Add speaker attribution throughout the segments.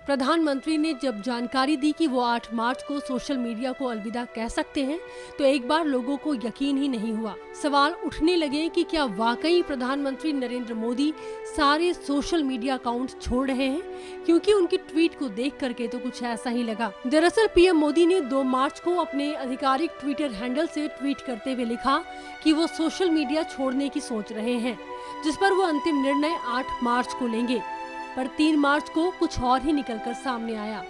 Speaker 1: प्रधानमंत्री ने जब जानकारी दी कि वो 8 मार्च को सोशल मीडिया को अलविदा कह सकते हैं, तो एक बार लोगों को यकीन ही नहीं हुआ। सवाल उठने लगे कि क्या वाकई प्रधानमंत्री नरेंद्र मोदी सारे सोशल मीडिया अकाउंट छोड़ रहे हैं, क्योंकि उनकी ट्वीट को देख करके तो कुछ ऐसा ही लगा। दरअसल पीएम मोदी ने 2 मार्च को अपने आधिकारिक ट्विटर हैंडल से ट्वीट करते हुए लिखा कि वो सोशल मीडिया छोड़ने की सोच रहे हैं, जिस पर वो अंतिम निर्णय 8 मार्च को लेंगे। पर 3 मार्च को कुछ और ही निकलकर सामने आया।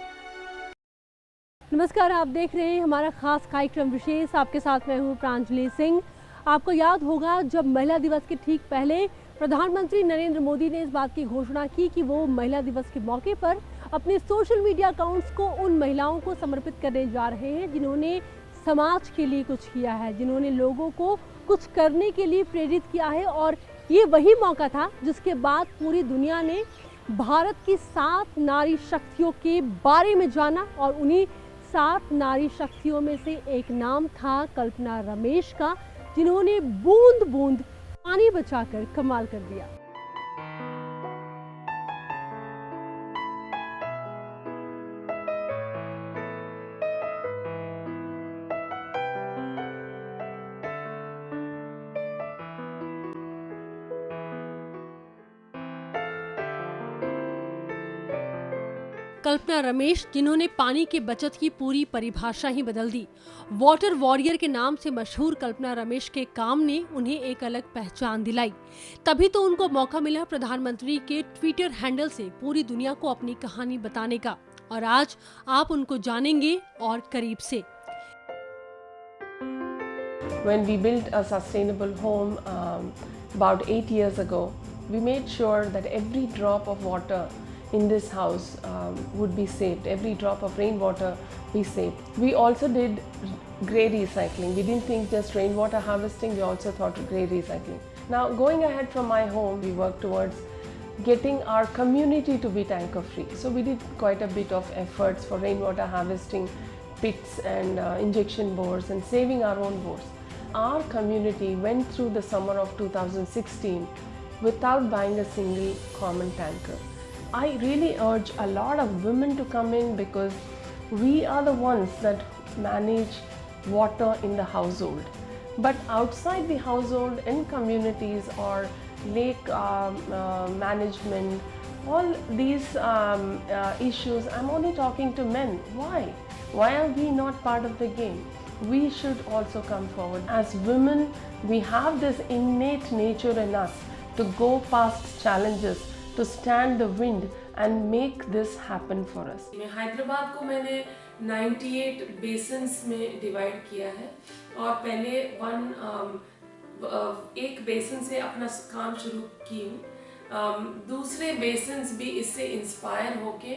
Speaker 1: नमस्कार, आप देख रहे हैं हमारा खास कार्यक्रम विशेष। आपके साथ मैं हूं प्रांजलि सिंह। आपको याद होगा जब महिला दिवस के ठीक पहले प्रधानमंत्री नरेंद्र मोदी ने इस बात की घोषणा की कि वो महिला दिवस के मौके पर अपने सोशल मीडिया अकाउंट्स को उन महिलाओं को समर्पित करने जा रहे हैं जिन्होंने समाज के लिए कुछ किया है, जिन्होंने लोगों को कुछ करने के लिए प्रेरित किया है। और ये वही मौका था जिसके बाद पूरी दुनिया ने भारत की 7 नारी शक्तियों के बारे में जाना, और उन्हीं 7 नारी शक्तियों में से एक नाम था कल्पना रमेश का, जिन्होंने बूंद बूंद पानी बचाकर कमाल कर दिया। कल्पना रमेश, जिन्होंने पानी के बचत की पूरी परिभाषा ही बदल दी। वाटर वॉरियर के नाम से मशहूर कल्पना रमेश के काम ने उन्हें एक अलग पहचान दिलाई। तभी तो उनको मौका मिला प्रधानमंत्री के ट्विटर हैंडल से पूरी दुनिया को अपनी कहानी बताने का, और आज आप उनको जानेंगे और करीब से।
Speaker 2: When we built a sustainable home about 8 years ago, we made sure that every drop of water in this house would be saved. Every drop of rainwater we saved. We also did grey recycling. We didn't think just rainwater harvesting, we also thought of grey recycling. Now going ahead from my home, we worked towards getting our community to be tanker free. So we did quite a bit of efforts for rainwater harvesting pits and injection bores and saving our own bores. Our community went through the summer of 2016 without buying a single common tanker. I really urge a lot of women to come in, because we are the ones that manage water in the household. But outside the household, in communities or lake management, all these issues, I'm only talking to men. Why? Why are we not part of the game? We should also come forward. As women, we have this innate nature in us to go past challenges, to stand the wind and make this happen for us.
Speaker 3: Hyderabad को मैंने 98 basins में divide किया है, और पहले एक basin से अपना काम शुरू की हूँ। दूसरे बेसिन्स भी इससे इंस्पायर होके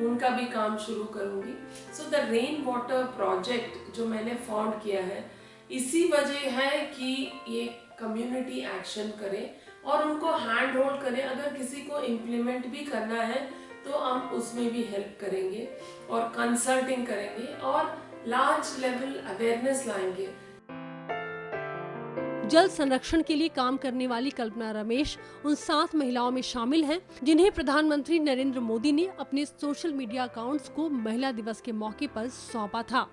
Speaker 3: उनका भी काम शुरू करूँगी। So the rain water project जो मैंने फाउंड किया है, इसी वजह है कि ये कम्युनिटी एक्शन करे और उनको हैंड होल्ड करें। अगर किसी को इम्प्लीमेंट भी करना है तो हम उसमें भी हेल्प करेंगे और कंसल्टिंग करेंगे और लार्ज लेवल अवेयरनेस लाएंगे।
Speaker 1: जल संरक्षण के लिए काम करने वाली कल्पना रमेश उन 7 महिलाओं में शामिल हैं जिन्हें प्रधानमंत्री नरेंद्र मोदी ने अपने सोशल मीडिया अकाउंट्स को महिला दिवस के मौके पर सौंपा था।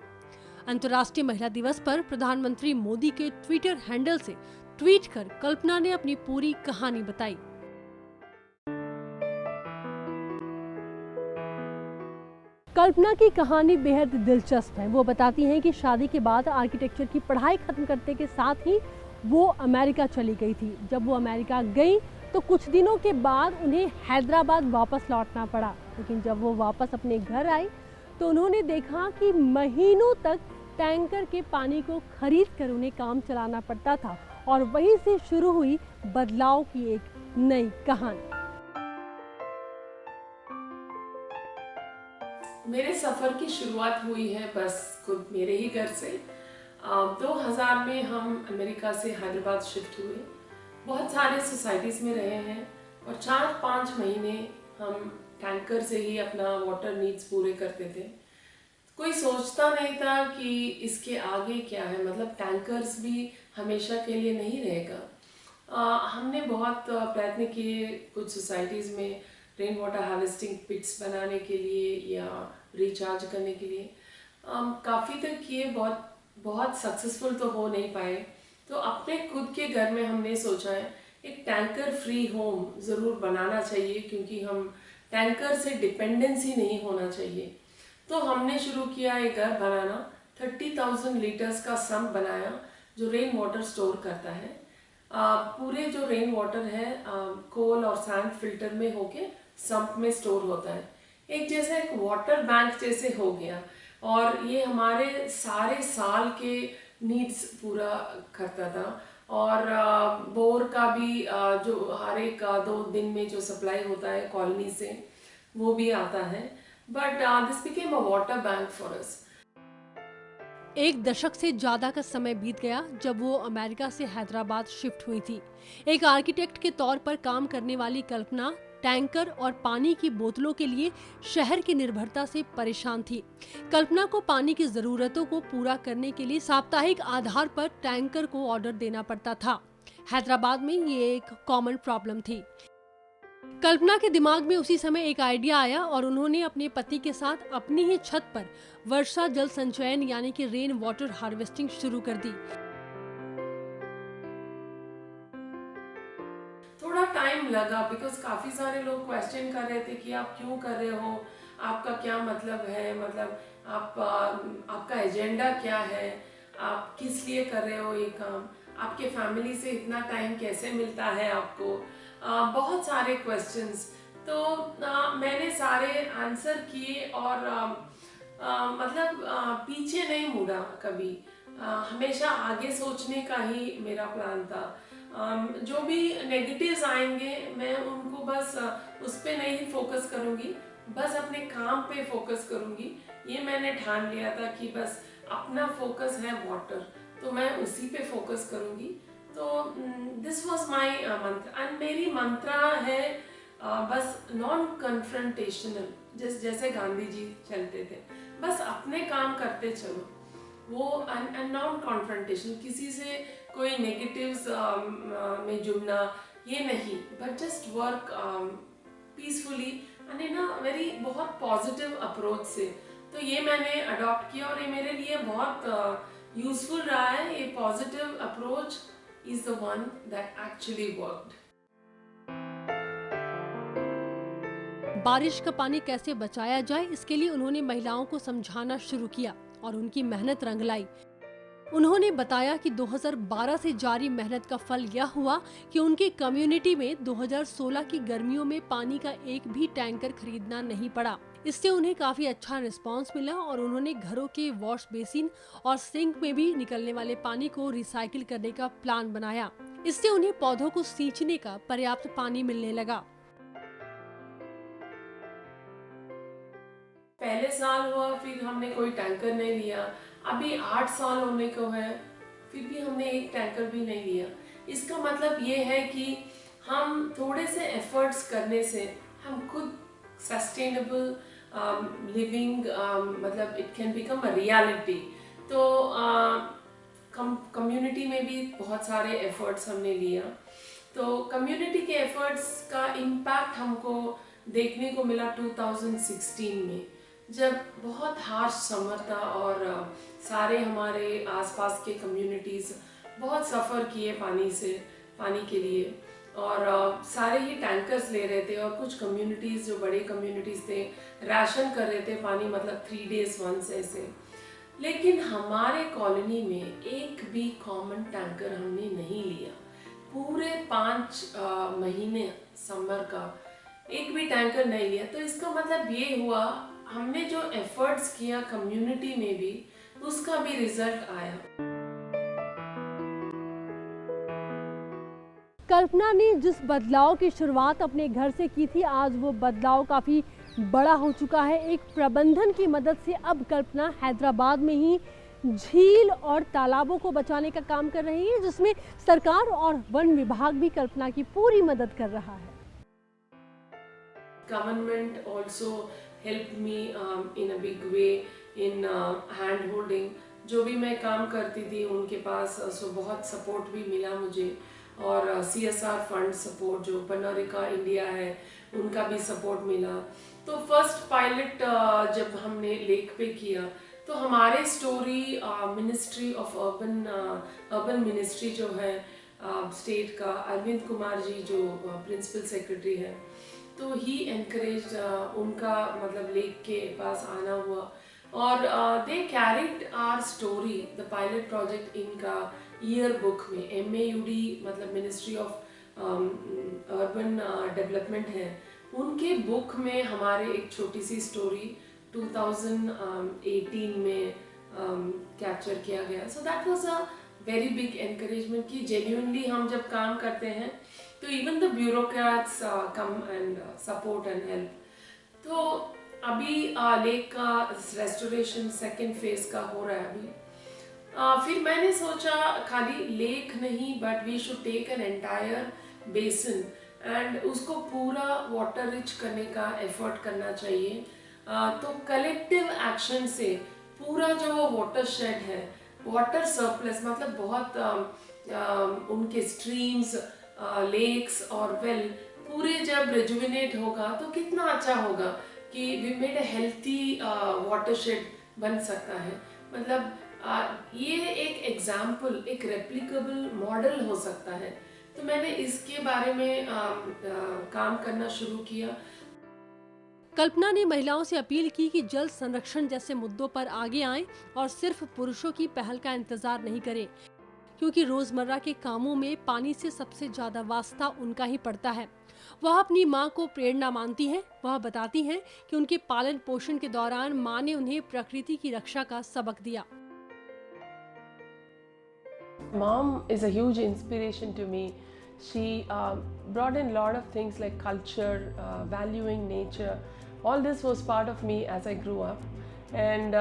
Speaker 1: अंतर्राष्ट्रीय महिला दिवस पर प्रधानमंत्री मोदी के ट्विटर हैंडल से ट्वीट कर कल्पना ने अपनी पूरी कहानी बताई। कल्पना की कहानी बेहद दिलचस्प है। वो बताती हैं कि शादी के बाद आर्किटेक्चर की पढ़ाई खत्म करने के साथ ही वो अमेरिका चली गई थी। जब वो अमेरिका गई तो कुछ दिनों के बाद उन्हें हैदराबाद वापस लौटना पड़ा, लेकिन जब वो वापस अपने घर आई तो उन्होंने देखा कि महीनों तक टैंकर के पानी को खरीद कर उन्हें काम चलाना पड़ता था, और वहीं से शुरू हुई बदलाव की एक नई कहानी।
Speaker 3: मेरे सफ़र की शुरुआत हुई है बस खुद मेरे ही घर से। 2000 में हम अमेरिका से हैदराबाद शिफ्ट हुए। बहुत सारे सोसाइटीज़ में रहे हैं और 4-5 महीने हम टैंकर से ही अपना वाटर नीड्स पूरे करते थे। कोई सोचता नहीं था कि इसके आगे क्या है, मतलब टैंकर्स भी हमेशा के लिए नहीं रहेगा। हमने बहुत प्रयत्न किए कुछ सोसाइटीज़ में रेन वाटर हार्वेस्टिंग पिट्स बनाने के लिए या रिचार्ज करने के लिए। काफ़ी तक ये बहुत सक्सेसफुल तो हो नहीं पाए, तो अपने खुद के घर में हमने सोचा है एक टैंकर फ्री होम ज़रूर बनाना चाहिए, क्योंकि हम टैंकर से डिपेंडेंसी नहीं होना चाहिए। तो हमने शुरू किया एक घर बनाना, 30,000 लीटर्स का सम्प बनाया जो रेन वाटर स्टोर करता है। पूरे जो रेन वाटर है कोल और सैंड फिल्टर में होके सम्प में स्टोर होता है, एक जैसा एक वाटर बैंक जैसे हो गया, और ये हमारे सारे साल के नीड्स पूरा करता था। और बोर का भी जो हर एक 2 दिन में जो सप्लाई होता है कॉलोनी से वो भी आता है, but this became a water bank for us.
Speaker 1: एक दशक से ज्यादा का समय बीत गया जब वो अमेरिका से हैदराबाद शिफ्ट हुई थी। एक आर्किटेक्ट के तौर पर काम करने वाली कल्पना टैंकर और पानी की बोतलों के लिए शहर की निर्भरता से परेशान थी। कल्पना को पानी की जरूरतों को पूरा करने के लिए साप्ताहिक आधार पर टैंकर को ऑर्डर देना पड़ता था। हैदराबाद में ये एक कॉमन प्रॉब्लम थी। कल्पना के दिमाग में उसी समय एक आइडिया आया और उन्होंने अपने पति के साथ अपनी ही छत पर वर्षा जल संचयन यानी कि रेन वाटर हार्वेस्टिंग शुरू कर दी।
Speaker 3: थोड़ा टाइम लगा, बिकॉज काफ़ी सारे लोग क्वेश्चन कर रहे थे कि आप क्यों कर रहे हो, आपका क्या मतलब है, मतलब आपका एजेंडा क्या है, आप किस लिए कर रहे हो ये काम, आपके फैमिली से इतना टाइम कैसे मिलता है आपको, बहुत सारे क्वेश्चंस। तो मैंने सारे आंसर किए और मतलब पीछे नहीं मुड़ा कभी, हमेशा आगे सोचने का ही मेरा प्लान था। जो भी नेगेटिव्स आएंगे मैं उनको बस उस पे नहीं फोकस करूंगी, बस अपने काम पे फोकस करूंगी। ये मैंने ठान लिया था कि बस अपना फोकस है वाटर, तो मैं उसी पे फोकस करूंगी। तो दिस वाज माय मंत्र, एंड मेरी मंत्रा है बस नॉन कन्फ्रंटेशनल, जैसे गांधी जी चलते थे, बस अपने काम करते चलो, वो नॉन कॉन्फ्रंटेशन, किसी से कोई नेगेटिव्स में जुड़ना ये नहीं, but just work peacefully and in a very बहुत पॉजिटिव अप्रोच से। तो ये मैंने अडॉप्ट किया और ये मेरे लिए बहुत यूजफुल रहा है। ये positive approach is the one that actually worked.
Speaker 1: बारिश का पानी कैसे बचाया जाए, इसके लिए उन्होंने महिलाओं को समझाना शुरू किया और उनकी मेहनत रंग लाई। उन्होंने बताया कि 2012 से जारी मेहनत का फल यह हुआ कि उनकी कम्युनिटी में 2016 की गर्मियों में पानी का एक भी टैंकर खरीदना नहीं पड़ा। इससे उन्हें काफी अच्छा रिस्पांस मिला और उन्होंने घरों के वॉश बेसिन और सिंक में भी निकलने वाले पानी को रिसाइकिल करने का प्लान बनाया। इससे उन्हें पौधों को सींचने का पर्याप्त पानी मिलने लगा।
Speaker 3: पहले साल हुआ, फिर हमने कोई टैंकर नहीं लिया। अभी 8 साल होने को है, फिर भी हमने एक टैंकर भी नहीं लिया। इसका मतलब ये है कि हम थोड़े से एफर्ट्स करने से हम खुद सस्टेनेबल लिविंग, मतलब it can become a reality. तो कम्युनिटी में भी बहुत सारे एफर्ट्स हमने लिया, तो कम्युनिटी के एफर्ट्स का इम्पैक्ट हमको देखने को मिला 2016 में, जब बहुत हार्श समर था और सारे हमारे आसपास के कम्युनिटीज़ बहुत सफ़र किए पानी के लिए, और सारे ही टैंकर्स ले रहे थे, और कुछ कम्युनिटीज़ जो बड़े कम्युनिटीज़ थे राशन कर रहे थे पानी, मतलब 3 days once ऐसे। लेकिन हमारे कॉलोनी में एक भी कॉमन टैंकर हमने नहीं लिया। पूरे 5 महीने समर का एक भी टैंकर नहीं लिया। तो इसका मतलब ये हुआ हमने जो एफर्ट्स किया कम्युनिटी में भी, उसका भी रिजल्ट आया।
Speaker 1: कल्पना ने जिस बदलाव की शुरुआत अपने घर से की थी, आज वो बदलाव काफ़ी बड़ा हो चुका है। एक प्रबंधन की मदद से अब कल्पना हैदराबाद में ही झील और तालाबों को बचाने का काम कर रही है, जिसमें सरकार और वन विभाग भी कल्पना की पूरी मदद कर रहा है।
Speaker 3: Government also helped me in a big way in hand holding। जो भी मैं काम करती थी उनके पास सो बहुत सपोर्ट भी मिला मुझे। और CSR फंड सपोर्ट जो बनोरिका इंडिया है उनका भी सपोर्ट मिला। तो फर्स्ट पायलट जब हमने लेक पे किया तो हमारे story ministry of urban ministry जो है स्टेट का अरविंद कुमार जी जो प्रिंसिपल सेक्रेटरी है, तो ही एनकरेज उनका मतलब लेक के पास आना हुआ और they carried our story the pilot project इनका ईयर बुक में। MAUD मतलब मिनिस्ट्री ऑफ अर्बन डेवलपमेंट है, उनके बुक में हमारे एक छोटी सी स्टोरी 2018 में कैप्चर किया गया। So that was a very big encouragement कि जेन्युइनली हम जब काम करते हैं तो even the bureaucrats come and support and help. तो अभी लेक का रेस्टोरेशन सेकेंड फेज का हो रहा है अभी। फिर मैंने सोचा खाली लेक नहीं but we should take an entire basin and उसको पूरा वाटर रिच करने का एफर्ट करना चाहिए। तो कलेक्टिव एक्शन से पूरा जो वाटर शेड है, वाटर सरप्लस मतलब बहुत उनके स्ट्रीम्स, लेक्स और वेल पूरे जब रिजुविनेट होगा तो कितना अच्छा होगा कि we made a healthy watershed बन सकता है। मतलब ये एक एग्जाम्पल, एक रेप्लिकेबल मॉडल हो सकता है। तो मैंने इसके बारे में काम करना शुरू किया।
Speaker 1: कल्पना ने महिलाओं से अपील की कि जल संरक्षण जैसे मुद्दों पर आगे आएं और सिर्फ पुरुषों की पहल का इंतजार नहीं करें, क्योंकि रोजमर्रा के कामों में पानी से सबसे ज्यादा वास्ता उनका ही पड़ता है। वह अपनी मां को प्रेरणा मानती हैं। वह बताती हैं कि उनके पालन पोषण के दौरान मां ने उन्हें प्रकृति की रक्षा का सबक दिया।
Speaker 2: Mom is a huge inspiration to me. She brought in a lot of things like culture, valuing nature. All this was part of me as I grew up. And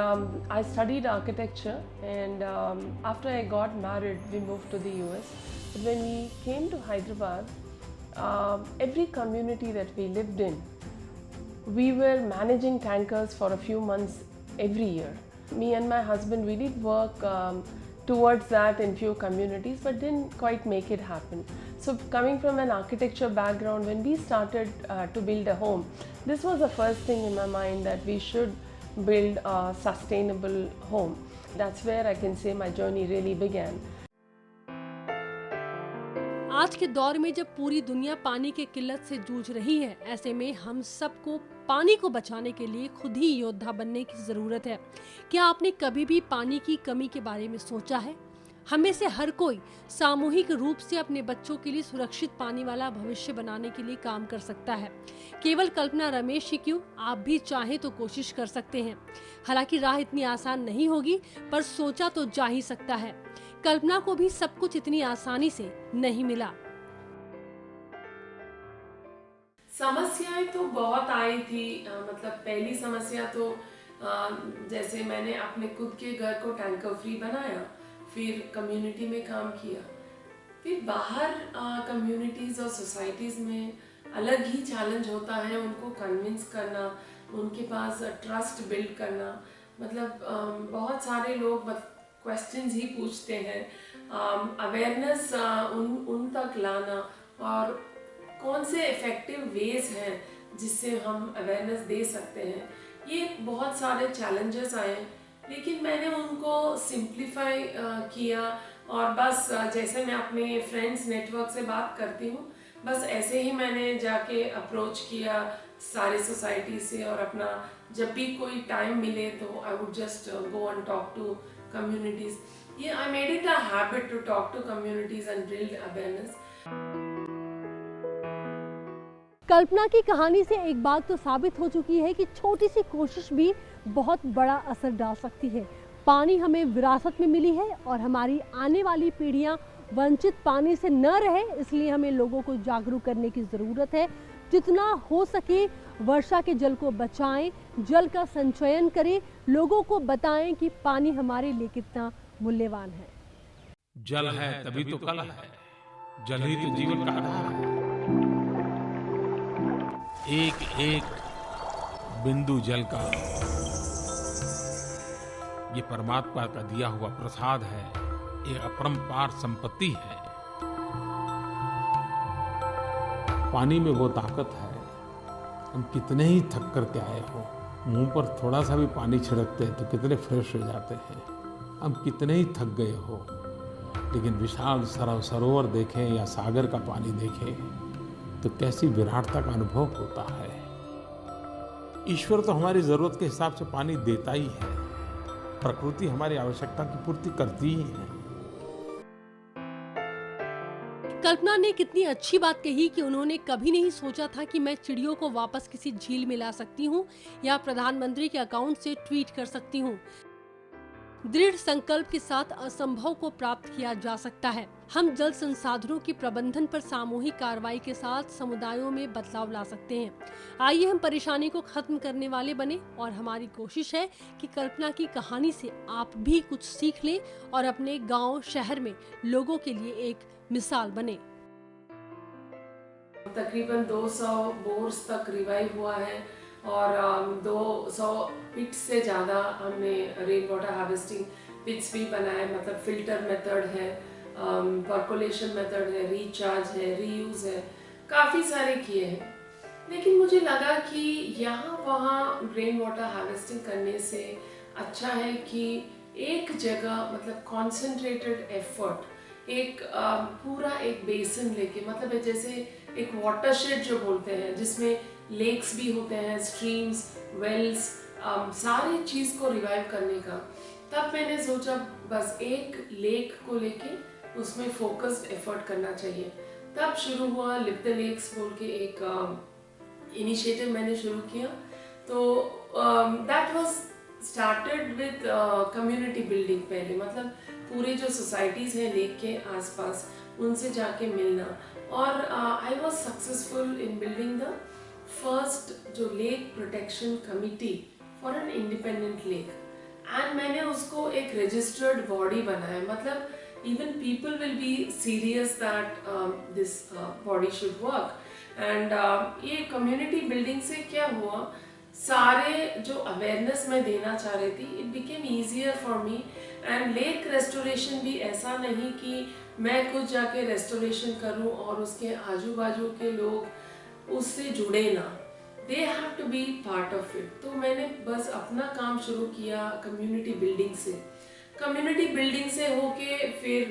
Speaker 2: I studied architecture, and after I got married, we moved to the US. But when we came to Hyderabad, every community that we lived in, we were managing tankers for a few months every year. Me and my husband, we did work towards that in few communities but didn't quite make it happen. So coming from an architecture background, when we started to build a home, this was the first thing in my mind that we should build a sustainable home. That's where I can say my journey really began.
Speaker 1: आज के दौर में जब पूरी दुनिया पानी की किल्लत से जूझ रही है, ऐसे में हम सबको पानी को बचाने के लिए खुद ही योद्धा बनने की जरूरत है। क्या आपने कभी भी पानी की कमी के बारे में सोचा है? हम में से हर कोई सामूहिक रूप से अपने बच्चों के लिए सुरक्षित पानी वाला भविष्य बनाने के लिए काम कर सकता है। केवल कल्पना रमेश ही क्यों, आप भी चाहें तो कोशिश कर सकते हैं। हालांकि राह इतनी आसान नहीं होगी, पर सोचा तो जा ही सकता है। कल्पना को भी सब कुछ इतनी आसानी से नहीं मिला।
Speaker 3: समस्याएं तो बहुत आई थी। मतलब पहली समस्या तो जैसे मैंने अपने खुद के घर को टैंकर फ्री बनाया, फिर कम्युनिटी में काम किया, फिर बाहर कम्युनिटीज़ और सोसाइटीज़ में अलग ही चैलेंज होता है उनको कन्विंस करना, उनके पास ट्रस्ट बिल्ड करना। मतलब बहुत सारे लोग क्वेश्चंस ही पूछते हैं, अवेयरनेस उन तक लाना और कौन से इफ़ेक्टिव वेज हैं जिससे हम अवेयरनेस दे सकते हैं, ये बहुत सारे चैलेंजेस आए। लेकिन मैंने उनको सिंप्लीफाई किया और बस जैसे मैं अपने फ्रेंड्स नेटवर्क से बात करती हूँ, बस ऐसे ही मैंने जाके अप्रोच किया सारे सोसाइटी से। और अपना जब भी कोई टाइम मिले तो I would just go and talk to communities. Yeah, I made it a habit to talk to communities and build awareness.
Speaker 1: कल्पना की कहानी से एक बात तो साबित हो चुकी है कि छोटी सी कोशिश भी बहुत बड़ा असर डाल सकती है। पानी हमें विरासत में मिली है और हमारी आने वाली पीढ़ियां वंचित पानी से न रहे, इसलिए हमें लोगों को जागरूक करने की ज़रूरत है। जितना हो सके वर्षा के जल को बचाएं, जल का संचयन करें, लोगों को बताएं कि पानी हमारे लिए कितना मूल्यवान है।
Speaker 4: जल है तभी तो कल है, जल ही तो जीवन का आधार है। एक एक बिंदु जल का ये परमात्मा का दिया हुआ प्रसाद है, ये अपरंपार संपत्ति है। पानी में वो ताकत है, हम कितने ही थक करके आए हो, मुंह पर थोड़ा सा भी पानी छिड़कते हैं तो कितने फ्रेश हो जाते हैं। हम कितने ही थक गए हो, लेकिन विशाल सरोवर देखें या सागर का पानी देखें तो कैसी विराटता का अनुभव होता है। ईश्वर तो हमारी ज़रूरत के हिसाब से पानी देता ही है, प्रकृति हमारी आवश्यकता की पूर्ति करती ही है।
Speaker 1: कल्पना ने कितनी अच्छी बात कही कि उन्होंने कभी नहीं सोचा था कि मैं चिड़ियों को वापस किसी झील में ला सकती हूँ या प्रधानमंत्री के अकाउंट से ट्वीट कर सकती हूँ। दृढ़ संकल्प के साथ असंभव को प्राप्त किया जा सकता है। हम जल संसाधनों के प्रबंधन पर सामूहिक कार्रवाई के साथ समुदायों में बदलाव ला सकते हैं। आइए हम परेशानी को खत्म करने वाले बने और हमारी कोशिश है कि कल्पना की कहानी से आप भी कुछ सीख लें और अपने गांव शहर में लोगों के लिए एक मिसाल बने।
Speaker 3: तकरीबन 200 बोर्स तक रिवाइव हुआ है और 200 पिट्स से ज़्यादा हमने रेन वाटर हार्वेस्टिंग पिट्स भी बनाए, मतलब फिल्टर मेथड है, पर्कोलेशन मेथड है, रिचार्ज है, रीयूज़ है, काफ़ी सारे किए हैं। लेकिन मुझे लगा कि यहाँ वहाँ रेन वाटर हार्वेस्टिंग करने से अच्छा है कि एक जगह, मतलब कॉन्सेंट्रेटेड एफर्ट, एक पूरा एक बेसन लेके, मतलब जैसे एक वाटरशेड जो बोलते हैं, जिसमें लेक्स भी होते हैं, स्ट्रीम्स, वेल्स, सारी चीज़ को रिवाइव करने का। तब मैंने सोचा बस एक लेक को लेके उसमें फोकस्ड एफर्ट करना चाहिए। तब शुरू हुआ लिव द लेक्स बोल के एक इनिशिएटिव मैंने शुरू किया। तो that was started with community building. पहले मतलब पूरे जो सोसाइटीज़ हैं लेक के आसपास, उनसे जाके मिलना, और I was successful in building the first जो lake protection committee for an independent lake. And मैंने उसको एक रजिस्टर्ड बॉडी बनाया, मतलब even people will be serious that this body should work. And ये community building से क्या हुआ, सारे जो awareness मैं देना चाह रही थी, it became easier for me. And lake restoration भी ऐसा नहीं कि मैं खुद जाके restoration करूं और उसके आजू बाजू के लोग उससे जुड़े ना, they have to be part of it. तो मैंने बस अपना काम शुरू किया community building से। कम्युनिटी बिल्डिंग से होके फिर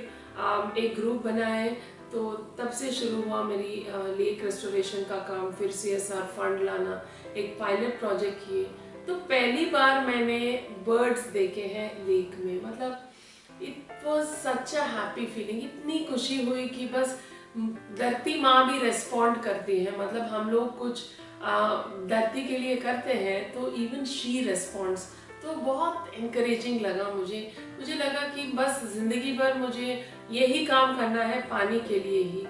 Speaker 3: एक ग्रुप बनाए, तो तब से शुरू हुआ मेरी लेक रेस्टोरेशन का काम। फिर CSR फंड लाना, एक पायलट प्रोजेक्ट किए। तो पहली बार मैंने बर्ड्स देखे हैं लेक में, मतलब it was such a happy feeling. इतनी खुशी हुई कि बस धरती माँ भी रेस्पॉन्ड करती है, मतलब हम लोग कुछ धरती के लिए करते हैं तो इवन शी रेस्पॉन्ड्स। तो बहुत इनकरेजिंग लगा मुझे लगा कि बस जिंदगी भर मुझे यही काम करना है, पानी के लिए ही।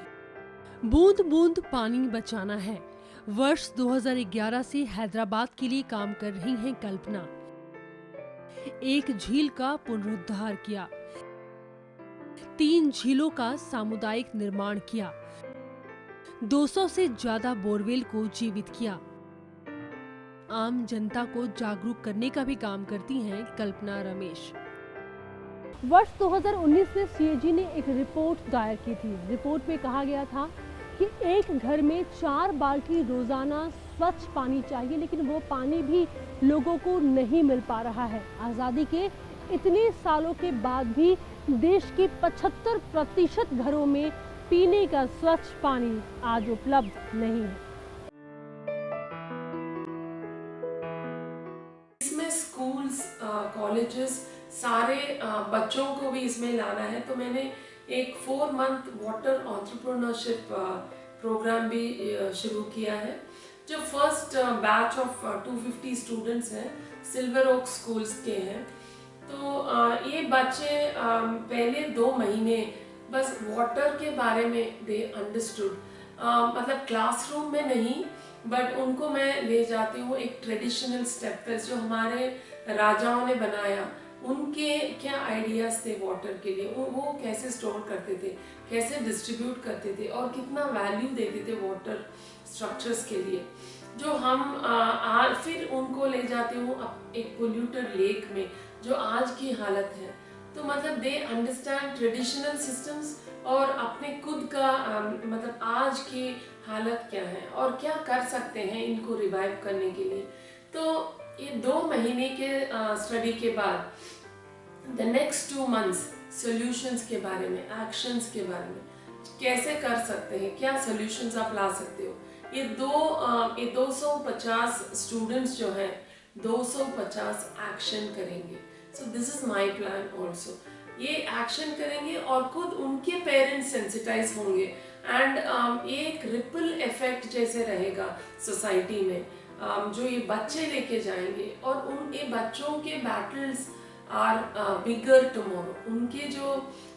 Speaker 1: बूंद बूंद पानी बचाना है। वर्ष 2011 से हैदराबाद के लिए काम कर रही हैं कल्पना। एक झील का पुनरुद्धार किया, 3 झीलों का सामुदायिक निर्माण किया, 200 से ज्यादा बोरवेल को जीवित किया। आम जनता को जागरूक करने का भी काम करती हैं कल्पना रमेश। वर्ष 2019 में CAG ने एक रिपोर्ट दायर की थी। रिपोर्ट में कहा गया था कि एक घर में 4 बाल्टी रोजाना स्वच्छ पानी चाहिए, लेकिन वो पानी भी लोगों को नहीं मिल पा रहा है। आज़ादी के इतने सालों के बाद भी देश के 75% घरों में पीने का स्वच्छ पानी आज उपलब्ध नहीं है।
Speaker 3: कॉलेजेस, सारे बच्चों को भी इसमें लाना है। तो मैंने एक 4 मंथ वाटर एंटरप्रेन्योरशिप प्रोग्राम भी शुरू किया है। जो फर्स्ट बैच ऑफ 250 स्टूडेंट्स हैं, सिल्वर ओक स्कूल्स के हैं। तो ये बच्चे पहले 2 महीने बस वाटर के बारे में दे अंडरस्टूड, मतलब क्लासरूम में नहीं, बट उनको मैं ले जाती हूँ एक ट्रेडिशनल स्टेप पे जो हमारे राजाओं ने बनाया। उनके क्या आइडियाज़ थे वाटर के लिए, वो कैसे स्टोर करते थे, कैसे डिस्ट्रीब्यूट करते थे, और कितना वैल्यू देते थे वाटर स्ट्रक्चर्स के लिए। जो हम फिर उनको ले जाती हूँ एक पोल्यूटेड लेक में, जो आज की हालत है। तो मतलब दे अंडरस्टैंड ट्रेडिशनल सिस्टम्स और अपने खुद का मतलब आज की हालत क्या है और क्या कर सकते हैं इनको रिवाइव करने के लिए। तो ये 2 महीने के स्टडी के बाद द नेक्स्ट 2 मंथ्स सॉल्यूशंस के बारे में, एक्शंस के बारे में कैसे कर सकते हैं, क्या सॉल्यूशंस आप ला सकते हो। ये 250 स्टूडेंट्स जो हैं 250 एक्शन करेंगे। So this is my plan also. ये एक्शन करेंगे और खुद उनके पेरेंट्स सेंसिटाइज होंगे एंड ये एक रिपल इफेक्ट जैसे रहेगा सोसाइटी में, जो ये बच्चे लेके जाएंगे और उन ये बच्चों के बैटल्स आर बिगर टुमारो। उनके जो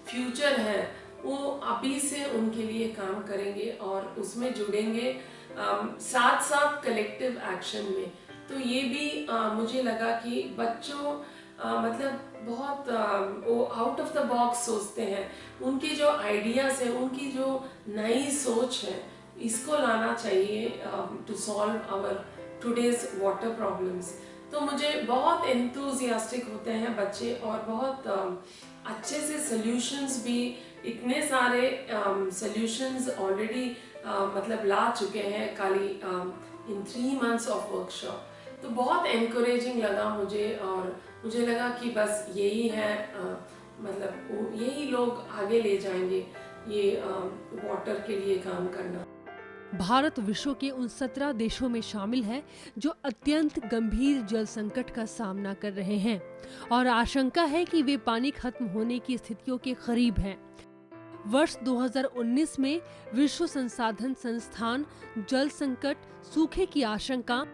Speaker 3: फ्यूचर है वो अभी से उनके लिए काम करेंगे और उसमें जुड़ेंगे साथ साथ कलेक्टिव एक्शन में। तो ये भी मुझे लगा कि बच्चों मतलब बहुत वो आउट ऑफ द बॉक्स सोचते हैं, उनके जो आइडियाज़ हैं, उनकी जो नई सोच है, इसको लाना चाहिए to solve our today's water problems. तो मुझे बहुत एंथुजियास्टिक होते हैं बच्चे और बहुत अच्छे से सॉल्यूशंस भी, इतने सारे सॉल्यूशंस ऑलरेडी मतलब ला चुके हैं खाली इन 3 months ऑफ वर्कशॉप। तो बहुत एनकरेजिंग लगा मुझे और मुझे लगा कि बस यही है मतलब यही लोग आगे ले जाएंगे ये वाटर के लिए काम करना।
Speaker 1: भारत विश्व के उन 17 देशों में शामिल है जो अत्यंत गंभीर जल संकट का सामना कर रहे हैं और आशंका है कि वे पानी खत्म होने की स्थितियों के करीब हैं। वर्ष 2019 में विश्व संसाधन संस्थान जल संकट, सूखे की आशंका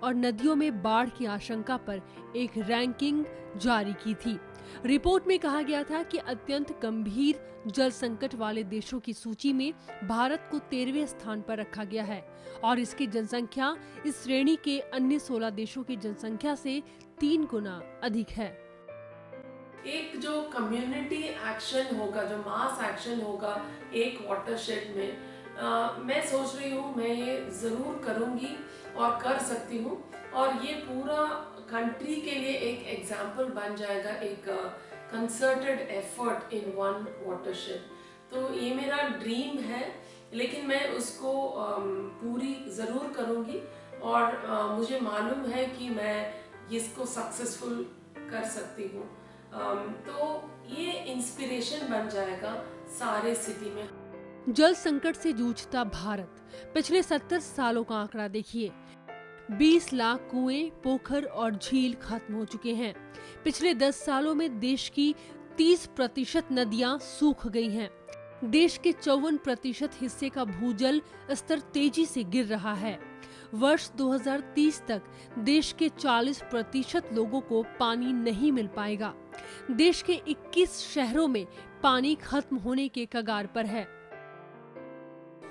Speaker 1: और नदियों में बाढ़ की आशंका पर एक रैंकिंग जारी की थी। रिपोर्ट में कहा गया था कि अत्यंत गंभीर जल संकट वाले देशों की सूची में भारत को 13वें स्थान पर रखा गया है और इसकी जनसंख्या इस श्रेणी के अन्य 16 देशों की जनसंख्या से 3 गुना अधिक है।
Speaker 3: एक जो कम्युनिटी एक्शन होगा, जो मास एक्शन होगा एक वाटरशेड में, मैं सोच रही हूँ मैं ये ज़रूर करूँगी और कर सकती हूँ और ये पूरा कंट्री के लिए एक एग्जाम्पल बन जाएगा, एक concerted effort in one watershed. तो ये मेरा ड्रीम है, लेकिन मैं उसको पूरी ज़रूर करूँगी और मुझे मालूम है कि मैं इसको सक्सेसफुल कर सकती हूँ। तो ये इंस्पिरेशन बन जाएगा सारे सिटी में।
Speaker 1: जल संकट से जूझता भारत, पिछले 70 सालों का आंकड़ा देखिए, 20 लाख कुएं, पोखर और झील खत्म हो चुके हैं। पिछले 10 सालों में देश की 30% नदियां सूख गई हैं। देश के 54% हिस्से का भूजल स्तर तेजी से गिर रहा है। वर्ष 2030 तक देश के 40% लोगों को पानी नहीं मिल पाएगा। देश के 21 शहरों में पानी खत्म होने के कगार पर है।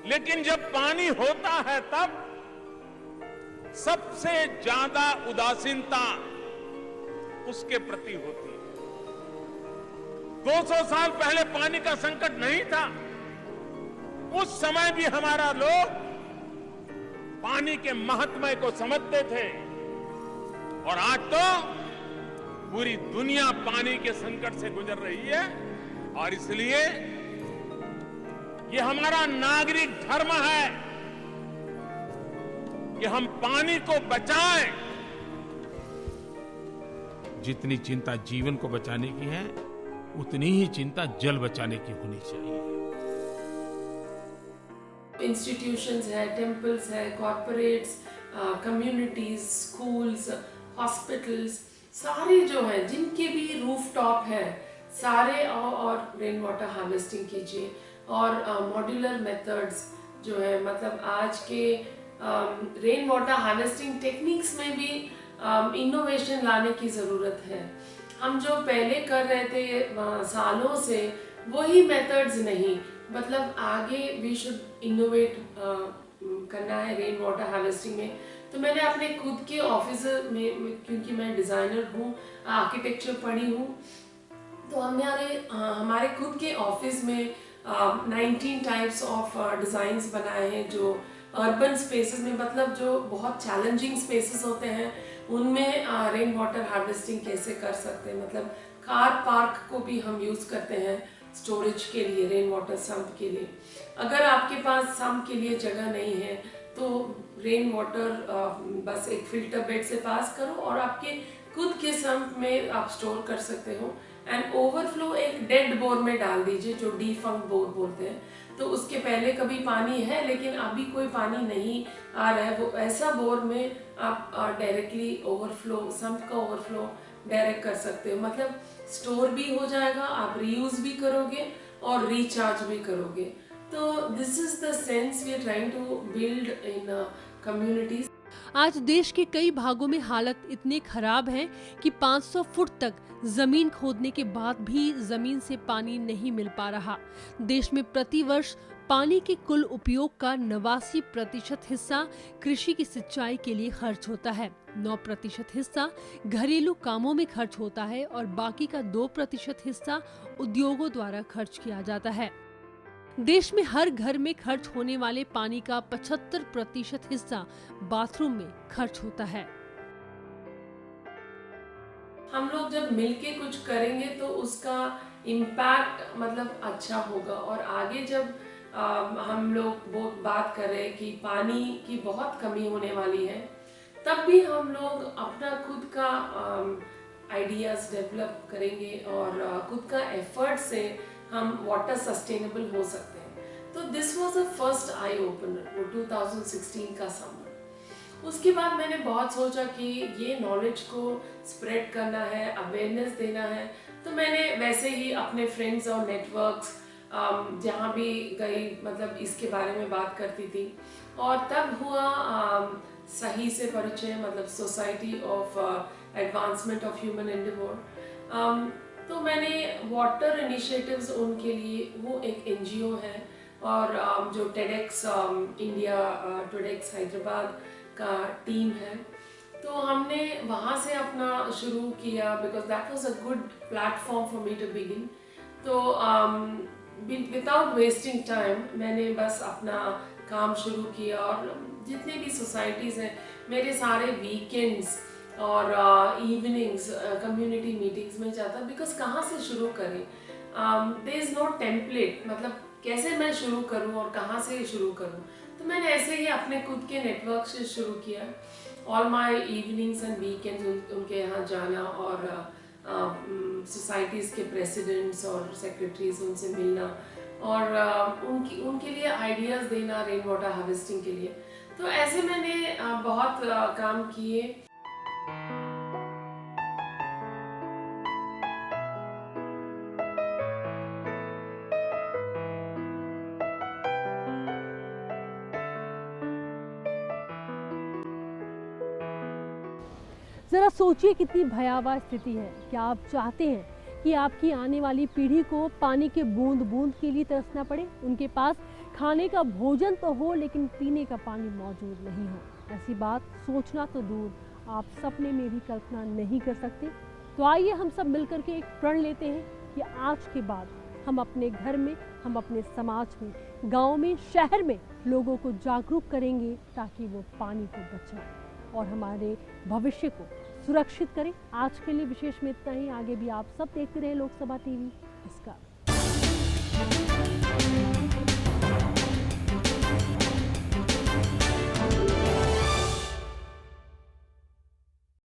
Speaker 5: लेकिन जब पानी होता है तब सबसे ज्यादा उदासीनता उसके प्रति होती है। 200 साल पहले पानी का संकट नहीं था, उस समय भी हमारा लोग पानी के महत्व को समझते थे और आज तो पूरी दुनिया पानी के संकट से गुजर रही है और इसलिए ये हमारा नागरिक धर्म है कि हम पानी को बचाएं।
Speaker 4: जितनी चिंता जीवन को बचाने की है, उतनी ही चिंता जल बचाने की होनी चाहिए।
Speaker 3: इंस्टीट्यूशंस है, टेम्पल्स है, कॉर्पोरेट्स, कम्युनिटीज, स्कूल्स, हॉस्पिटल्स, सारे जो है जिनके भी रूफटॉप है, सारे और रेन वाटर हार्वेस्टिंग कीजिए और मॉड्यूलर मेथड्स जो है, मतलब आज के रेन वाटर हार्वेस्टिंग टेक्निक्स में भी इनोवेशन लाने की ज़रूरत है। हम जो पहले कर रहे थे सालों से, वही मेथड्स नहीं, मतलब आगे वी शुड इनोवेट करना है रेन वाटर हार्वेस्टिंग में। तो मैंने अपने खुद के ऑफिस में, क्योंकि मैं डिज़ाइनर हूँ, आर्किटेक्चर पढ़ी हूँ, तो हमारे खुद के ऑफिस में 19 टाइप्स ऑफ डिज़ाइंस बनाए हैं जो अर्बन स्पेसेस में, मतलब जो बहुत चैलेंजिंग स्पेसेस होते हैं, उनमें रेन वाटर हार्वेस्टिंग कैसे कर सकते हैं, मतलब कार पार्क को भी हम यूज़ करते हैं स्टोरेज के लिए, रेन वाटर सम्प के लिए। अगर आपके पास सम्प के लिए जगह नहीं है तो रेन वाटर बस एक फिल्टर बेड से पास करो और आपके खुद के सम्प में आप स्टोर कर सकते हो। एंड ओवरफ्लो एक डेड बोर में डाल दीजिए, जो डीफंक्ट बोर बोलते हैं। तो उसके पहले कभी पानी है लेकिन अभी कोई पानी नहीं आ रहा है, वो ऐसा बोर में आप डायरेक्टली ओवरफ्लो, सम्प का ओवरफ्लो डायरेक्ट कर सकते हो। मतलब स्टोर भी हो जाएगा, आप रीयूज भी करोगे और रिचार्ज भी करोगे। तो this is the sense we are trying to build in communities.
Speaker 1: आज देश के कई भागों में हालत इतने खराब है कि 500 फुट तक जमीन खोदने के बाद भी जमीन से पानी नहीं मिल पा रहा। देश में प्रतिवर्ष पानी के कुल उपयोग का 89% हिस्सा कृषि की सिंचाई के लिए खर्च होता है, 9% हिस्सा घरेलू कामों में खर्च होता है और बाकी का 2% हिस्सा उद्योगों द्वारा खर्च किया जाता है। देश में हर घर में खर्च होने वाले पानी का 75% हिस्सा बाथरूम में खर्च होता है।
Speaker 3: हम लोग जब मिलके कुछ करेंगे तो उसका इम्पैक्ट मतलब अच्छा होगा। और आगे जब हम लोग बात कर रहे हैं कि पानी की बहुत कमी होने वाली है, तब भी हम लोग अपना खुद का आइडियाज डेवलप करेंगे और खुद का एफर्ट से हम वाटर सस्टेनेबल हो सकते हैं। तो this was a first eye opener, वो 2016 का समर। उसके बाद मैंने बहुत सोचा कि ये नॉलेज को स्प्रेड करना है, अवेयरनेस देना है। तो मैंने वैसे ही अपने फ्रेंड्स और नेटवर्क्स जहाँ भी गई मतलब इसके बारे में बात करती थी। और तब हुआ सही से परिचय, मतलब society of advancement of human Endeavour. तो मैंने वाटर इनिशिएटिव्स उनके लिए, वो एक एनजीओ है और जो टेडेक्स इंडिया, टेडेक्स हैदराबाद का टीम है, तो हमने वहाँ से अपना शुरू किया because that was a good platform for me to begin. तो विदाउट वेस्टिंग टाइम मैंने बस अपना काम शुरू किया और जितने भी सोसाइटीज़ हैं, मेरे सारे वीकेंड्स और इवनिंग्स कम्युनिटी मीटिंग्स में जाता, बिकॉज कहाँ से शुरू करें, देयर इज़ नो टेम्पलेट, मतलब कैसे मैं शुरू करूँ और कहाँ से शुरू करूँ। तो मैंने ऐसे ही अपने खुद के नेटवर्क से शुरू किया। All my evenings and weekends उनके यहाँ जाना और सोसाइटीज़ के प्रेसिडेंट्स और सेक्रेटरीज, उनसे मिलना और उनके लिए आइडियाज़ देना रेन वाटर हार्वेस्टिंग के लिए। तो ऐसे मैंने बहुत काम किए।
Speaker 1: जरा सोचिए कितनी भयावह स्थिति है। क्या आप चाहते हैं कि आपकी आने वाली पीढ़ी को पानी के बूंद बूंद के लिए तरसना पड़े? उनके पास खाने का भोजन तो हो लेकिन पीने का पानी मौजूद नहीं हो। ऐसी बात सोचना तो दूर, आप सपने में भी कल्पना नहीं कर सकते। तो आइए हम सब मिलकर के एक प्रण लेते हैं कि आज के बाद हम अपने घर में, हम अपने समाज में, गाँव में, शहर में लोगों को जागरूक करेंगे ताकि वो पानी को बचाएं और हमारे भविष्य को सुरक्षित करें। आज के लिए विशेष में इतना ही। आगे भी आप सब देखते रहे लोकसभा टीवी। नमस्कार।